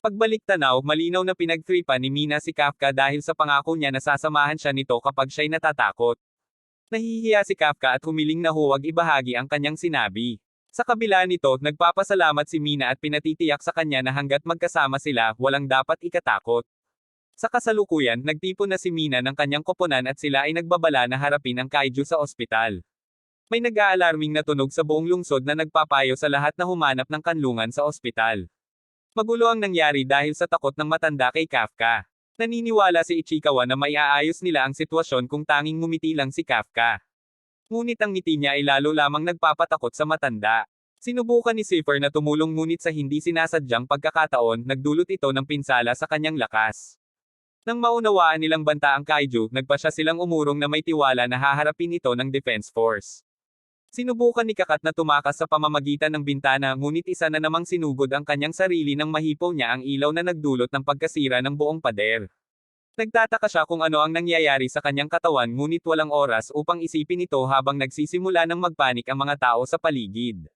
Pagbalik tanaw, malinaw na pinagtripan ni Mina si Kafka dahil sa pangako niya na sasamahan siya nito kapag siya'y natatakot. Nahihiya si Kafka at humiling na huwag ibahagi ang kanyang sinabi. Sa kabila nito, nagpapasalamat si Mina at pinatitiyak sa kanya na hanggat magkasama sila, walang dapat ikatakot. Sa kasalukuyan, nagtipon na si Mina ng kanyang koponan at sila ay nagbabala na harapin ang kaiju sa ospital. May nag-aalarming na tunog sa buong lungsod na nagpapayo sa lahat na humanap ng kanlungan sa ospital. Magulo ang nangyari dahil sa takot ng matanda kay Kafka. Naniniwala si Ichikawa na maiaayos nila ang sitwasyon kung tanging ngumiti lang si Kafka. Ngunit ang ngiti niya ay lalo lamang nagpapatakot sa matanda. Sinubukan ni Zephyr na tumulong ngunit sa hindi sinasadyang pagkakataon, nagdulot ito ng pinsala sa kanyang lakas. Nang maunawaan nilang banta ang kaiju, nagpasya silang umurong na may tiwala na haharapin ito ng Defense Force. Sinubukan ni Kakat na tumakas sa pamamagitan ng bintana ngunit isa na namang sinugod ang kanyang sarili nang mahipaw niya ang ilaw na nagdulot ng pagkasira ng buong pader. Nagtataka siya kung ano ang nangyayari sa kanyang katawan ngunit walang oras upang isipin ito habang nagsisimula ng magpanik ang mga tao sa paligid.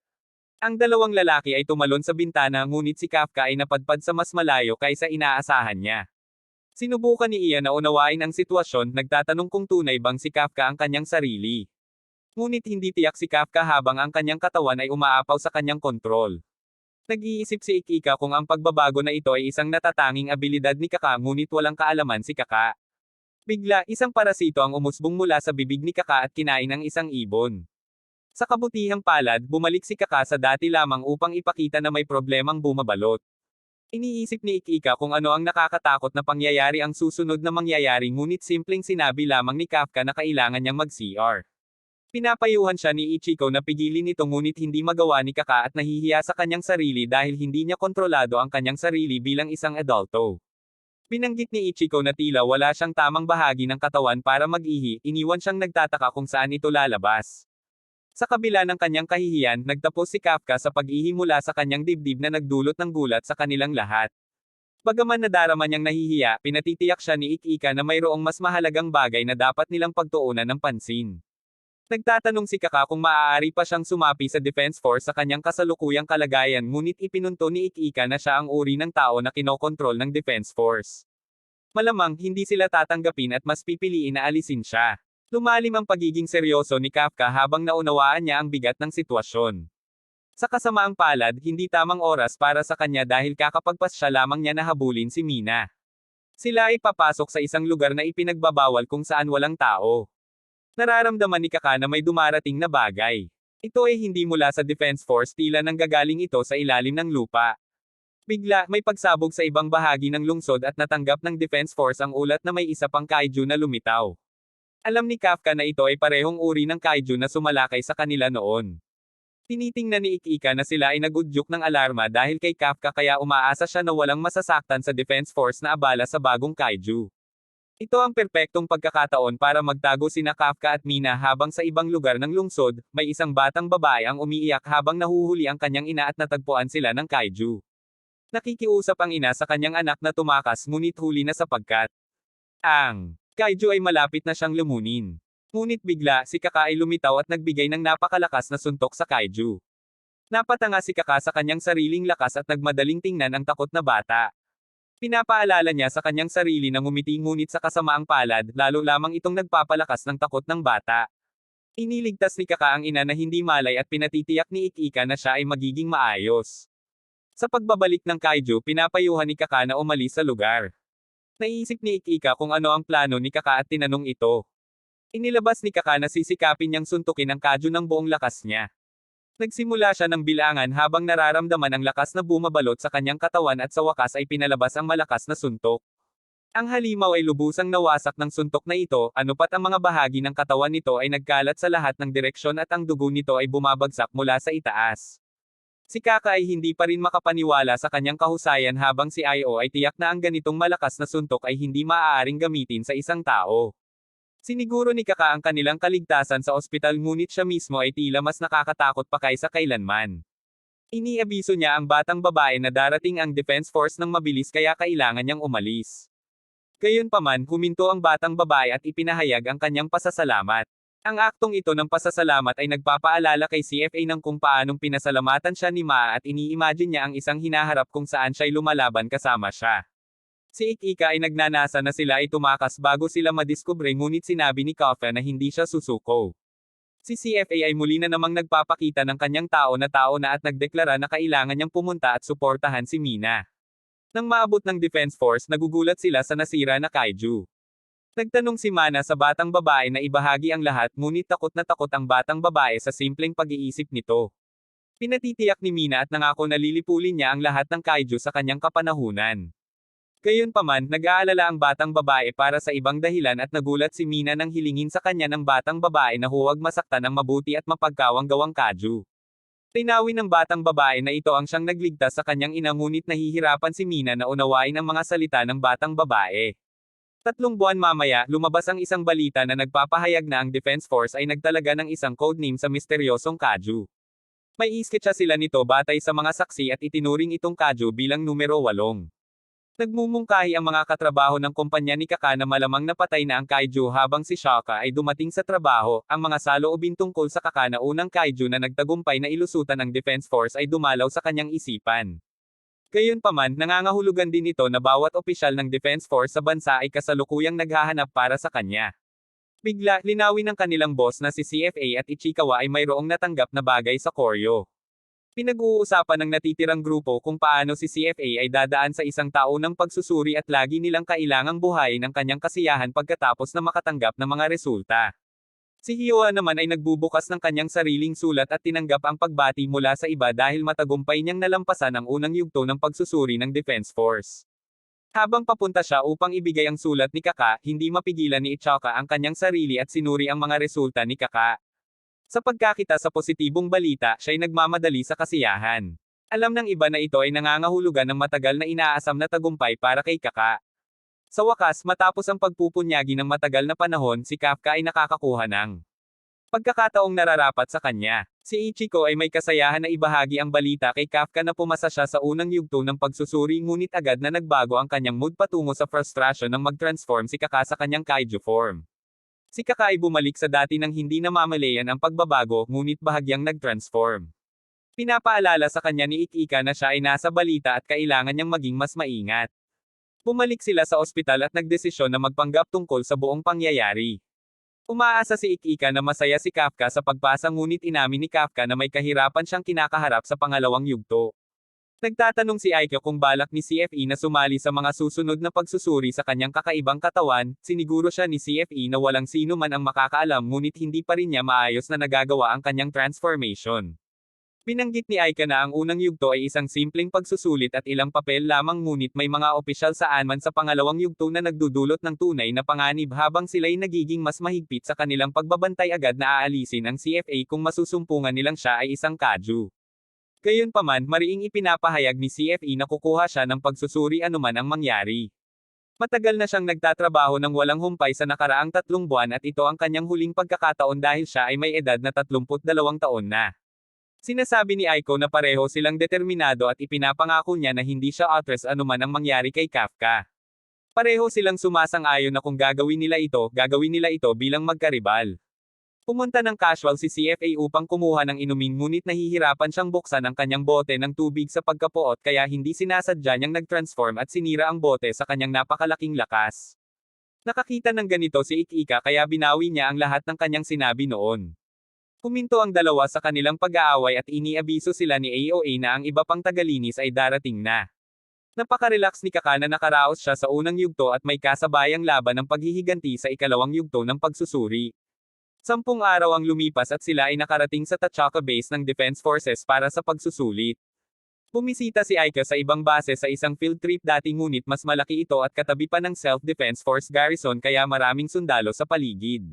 Ang dalawang lalaki ay tumalon sa bintana ngunit si Kafka ay napadpad sa mas malayo kaysa inaasahan niya. Sinubukan ni Ian na unawain ang sitwasyon, nagtatanong kung tunay bang si Kafka ang kanyang sarili. Ngunit hindi tiyak si Kafka habang ang kanyang katawan ay umaapaw sa kanyang kontrol. Nag-iisip si Ikika kung ang pagbabago na ito ay isang natatanging abilidad ni Kaka ngunit walang kaalaman si Kaka. Bigla, isang parasito ang umusbong mula sa bibig ni Kaka at kinain ang isang ibon. Sa kabutihang palad, bumalik si Kaka sa dati lamang upang ipakita na may problemang bumabalot. Iniisip ni Ikika kung ano ang nakakatakot na pangyayari ang susunod na mangyayari ngunit simpleng sinabi lamang ni Kafka na kailangan niyang mag-CR. Pinapayuhan siya ni Ichiko na pigilin ito ngunit hindi magawa ni Kaka at nahihiya sa kanyang sarili dahil hindi niya kontrolado ang kanyang sarili bilang isang adulto. Binanggit ni Ichiko na tila wala siyang tamang bahagi ng katawan para mag-ihi, iniwan siyang nagtataka kung saan ito lalabas. Sa kabila ng kanyang kahihiyan, nagtapos si Kafka sa pag-ihi mula sa kanyang dibdib na nagdulot ng gulat sa kanilang lahat. Bagaman nadarama niyang nahihiya, pinatitiyak siya ni Ikika na mayroong mas mahalagang bagay na dapat nilang pagtuunan ng pansin. Nagtatanong si Kaka kung maaari pa siyang sumapi sa Defense Force sa kanyang kasalukuyang kalagayan ngunit ipinunto ni Ikika na siya ang uri ng tao na kinokontrol ng Defense Force. Malamang hindi sila tatanggapin at mas pipiliin na alisin siya. Lumalim ang pagiging seryoso ni Kafka habang naunawaan niya ang bigat ng sitwasyon. Sa kasamaang palad, hindi tamang oras para sa kanya dahil kakapagpas siya lamang niya na habulin si Mina. Sila ay papasok sa isang lugar na ipinagbabawal kung saan walang tao. Nararamdaman ni Kaka na may dumarating na bagay. Ito ay hindi mula sa Defense Force, tila nanggagaling ito sa ilalim ng lupa. Bigla, may pagsabog sa ibang bahagi ng lungsod at natanggap ng Defense Force ang ulat na may isa pang kaiju na lumitaw. Alam ni Kafka na ito ay parehong uri ng kaiju na sumalakay sa kanila noon. Tinitingnan ni Ikika na sila ay nagudyok ng alarma dahil kay Kafka kaya umaasa siya na walang masasaktan sa Defense Force na abala sa bagong kaiju. Ito ang perpektong pagkakataon para magtago sina Kafka at Mina habang sa ibang lugar ng lungsod, may isang batang babae ang umiiyak habang nahuhuli ang kanyang ina at natagpuan sila ng kaiju. Nakikiusap ang ina sa kanyang anak na tumakas ngunit huli na sapagkat ang kaiju ay malapit na siyang lumunin. Ngunit bigla, si Kaka ay lumitaw at nagbigay ng napakalakas na suntok sa kaiju. Napatanga si Kaka sa kanyang sariling lakas at nagmadaling tingnan ang takot na bata. Pinapaalala niya sa kanyang sarili na ngumiti ngunit sa kasamaang palad, lalo lamang itong nagpapalakas ng takot ng bata. Iniligtas ni Kaka ang ina na hindi malay at pinatitiyak ni Ikika na siya ay magiging maayos. Sa pagbabalik ng kaiju, pinapayuhan ni Kaka na umalis sa lugar. Naisip ni Ikika kung ano ang plano ni Kaka at tinanong ito. Inilabas ni Kaka na sisikapin niyang suntukin ang kaiju ng buong lakas niya. Nagsimula siya ng bilangan habang nararamdaman ang lakas na bumabalot sa kanyang katawan at sa wakas ay pinalabas ang malakas na suntok. Ang halimaw ay lubusang nawasak ng suntok na ito, anupat ang mga bahagi ng katawan nito ay nagkalat sa lahat ng direksyon at ang dugo nito ay bumabagsak mula sa itaas. Si Kaka ay hindi pa rin makapaniwala sa kanyang kahusayan habang si Io ay tiyak na ang ganitong malakas na suntok ay hindi maaaring gamitin sa isang tao. Siniguro ni Kaka ang kanilang kaligtasan sa ospital ngunit siya mismo ay tila mas nakakatakot pa kaysa kailanman. Iniabiso niya ang batang babae na darating ang Defense Force ng mabilis kaya kailangan niyang umalis. Gayunpaman, huminto ang batang babae at ipinahayag ang kanyang pasasalamat. Ang aktong ito ng pasasalamat ay nagpapaalala kay CFA ng kung paanong pinasalamatan siya ni Maa at ini-imagine niya ang isang hinaharap kung saan siya'y lumalaban kasama siya. Si Ikika ay nagnanasa na sila ay tumakas bago sila madiskubre ngunit sinabi ni Kafka na hindi siya susuko. Si CFA ay muli na namang nagpapakita ng kanyang tao na at nagdeklara na kailangan niyang pumunta at suportahan si Mina. Nang maabot ng Defense Force nagugulat sila sa nasira na kaiju. Nagtanong si Mana sa batang babae na ibahagi ang lahat ngunit takot na takot ang batang babae sa simpleng pag-iisip nito. Pinatitiyak ni Mina at nangako na lilipulin niya ang lahat ng kaiju sa kanyang kapanahunan. Gayunpaman, nag-aalala ang batang babae para sa ibang dahilan at nagulat si Mina nang hilingin sa kanya ng batang babae na huwag masaktan ng mabuti at mapagkawang-gawang kaiju. Tinawin ng batang babae na ito ang siyang nagligtas sa kanyang ina ngunit nahihirapan si Mina na unawain ang mga salita ng batang babae. 3 buwan mamaya, lumabas ang isang balita na nagpapahayag na ang Defense Force ay nagtalaga ng isang codename sa misteryosong kaiju. May isketsa sila nito batay sa mga saksi at itinuring itong kaiju bilang numero 8. Nagmumungkahi ang mga katrabaho ng kumpanya ni Kaka na malamang napatay na ang kaiju habang si Shaka ay dumating sa trabaho. Ang mga saloobin tungkol sa Kaka na unang kaiju na nagtagumpay na ilusutan ng Defense Force ay dumalaw sa kanyang isipan. Gayunpaman, nangangahulugan din ito na bawat opisyal ng Defense Force sa bansa ay kasalukuyang naghahanap para sa kanya. Bigla, linawin ng kanilang boss na si CFA at Ichikawa ay mayroong natanggap na bagay sa koryo. Pinag-uusapan ng natitirang grupo kung paano si CFA ay dadaan sa isang taunang pagsusuri at lagi nilang kailangang buhayin ang kanyang kasiyahan pagkatapos na makatanggap ng mga resulta. Si Hyoa naman ay nagbubukas ng kanyang sariling sulat at tinanggap ang pagbati mula sa iba dahil matagumpay niyang nalampasan ang unang yugto ng pagsusuri ng Defense Force. Habang papunta siya upang ibigay ang sulat ni Kaka, hindi mapigilan ni Ichika ang kanyang sarili at sinuri ang mga resulta ni Kaka. Sa pagkakita sa positibong balita, siya'y nagmamadali sa kasiyahan. Alam ng iba na ito ay nangangahulugan ng matagal na inaasam na tagumpay para kay Kaka. Sa wakas, matapos ang pagpupunyagi ng matagal na panahon, si Kafka ay nakakakuha ng pagkakataong nararapat sa kanya. Si Ichiko ay may kasayahan na ibahagi ang balita kay Kafka na pumasa siya sa unang yugto ng pagsusuri ngunit agad na nagbago ang kanyang mood patungo sa frustration nang mag-transform si Kaka sa kanyang kaiju form. Si Kaka ay bumalik sa dati nang hindi namamalayan ang pagbabago ngunit bahagyang nag-transform. Pinapaalala sa kanya ni Ikika na siya ay nasa balita at kailangan niyang maging mas maingat. Bumalik sila sa ospital at nagdesisyon na magpanggap tungkol sa buong pangyayari. Umaasa si Ikika na masaya si Kafka sa pagpasa ngunit inamin ni Kafka na may kahirapan siyang kinakaharap sa pangalawang yugto. Nagtatanong si Aiko kung balak ni CFE na sumali sa mga susunod na pagsusuri sa kanyang kakaibang katawan, siniguro siya ni CFE na walang sino man ang makakaalam ngunit hindi pa rin niya maayos na nagagawa ang kanyang transformation. Binanggit ni Aika na ang unang yugto ay isang simpleng pagsusulit at ilang papel lamang ngunit may mga opisyal saan man sa pangalawang yugto na nagdudulot ng tunay na panganib habang sila'y nagiging mas mahigpit sa kanilang pagbabantay agad na aalisin ang CFA kung masusumpungan nilang siya ay isang kaiju. Gayunpaman, mariing ipinapahayag ni CFE na kukuha siya ng pagsusuri anuman ang mangyari. Matagal na siyang nagtatrabaho ng walang humpay sa nakaraang 3 buwan at ito ang kanyang huling pagkakataon dahil siya ay may edad na 32 taon na. Sinasabi ni Aiko na pareho silang determinado at ipinapangako niya na hindi siya atras anuman ang mangyari kay Kafka. Pareho silang sumasang-ayon na kung gagawin nila ito bilang magkaribal. Pumunta ng casual si CFA upang kumuha ng inumin ngunit nahihirapan siyang buksan ang kanyang bote ng tubig sa pagkapuot kaya hindi sinasadya niyang nag-transform at sinira ang bote sa kanyang napakalaking lakas. Nakakita ng ganito si Ikika kaya binawi niya ang lahat ng kanyang sinabi noon. Huminto ang dalawa sa kanilang pag-aaway at iniabiso sila ni AOA na ang iba pang tagalinis ay darating na. Napaka-relax ni Kaka na nakaraos siya sa unang yugto at may kasabayang laban ng paghihiganti sa ikalawang yugto ng pagsusuri. 10 araw ang lumipas at sila ay nakarating sa Tachaka base ng Defense Forces para sa pagsusulit. Bumisita si Aika sa ibang base sa isang field trip dati ngunit mas malaki ito at katabi pa ng Self-Defense Force garrison kaya maraming sundalo sa paligid.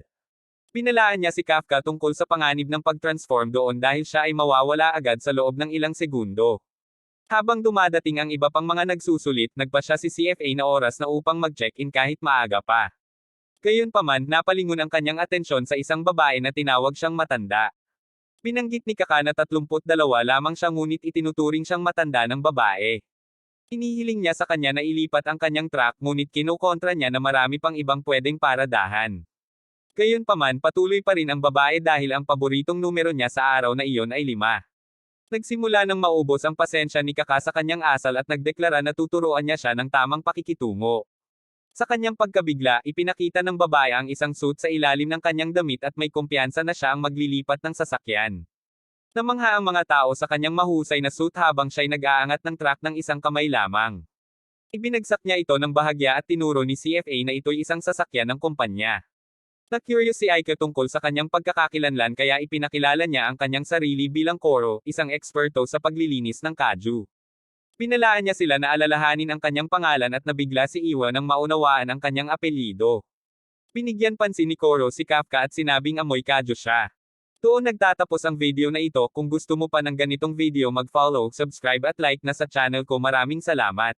Pinalaan niya si Kafka tungkol sa panganib ng pag-transform doon dahil siya ay mawawala agad sa loob ng ilang segundo. Habang dumadating ang iba pang mga nagsusulit, nagpa siya si CFA na oras na upang mag-check-in kahit maaga pa. Gayunpaman, napalingon ang kanyang atensyon sa isang babae na tinawag siyang matanda. Binanggit ni Kaka na 32 lamang siya ngunit itinuturing siyang matanda ng babae. Inihiling niya sa kanya na ilipat ang kanyang truck ngunit kinukontra niya na marami pang ibang pwedeng paradahan. Gayunpaman patuloy pa rin ang babae dahil ang paboritong numero niya sa araw na iyon ay 5. Nagsimula nang maubos ang pasensya ni Kaka sa kanyang asal at nagdeklara na tuturuan niya siya ng tamang pakikitungo. Sa kanyang pagkabigla, ipinakita ng babae ang isang suit sa ilalim ng kanyang damit at may kumpiyansa na siya ang maglilipat ng sasakyan. Namangha ang mga tao sa kanyang mahusay na suit habang siya'y nag-aangat ng truck ng isang kamay lamang. Ibinagsak niya ito ng bahagya at tinuro ni CFA na ito'y isang sasakyan ng kumpanya. Na-curious si Aika tungkol sa kanyang pagkakakilanlan kaya ipinakilala niya ang kanyang sarili bilang Koro, isang eksperto sa paglilinis ng kaju. Pinalaan niya sila na alalahanin ang kanyang pangalan at nabigla si Iwa nang maunawaan ang kanyang apelyido. Binigyan pansin ni Koro si Kafka at sinabing amoy kaju siya. Doon nagtatapos ang video na ito. Kung gusto mo pa ng ganitong video mag-follow, subscribe at like na sa channel ko. Maraming salamat.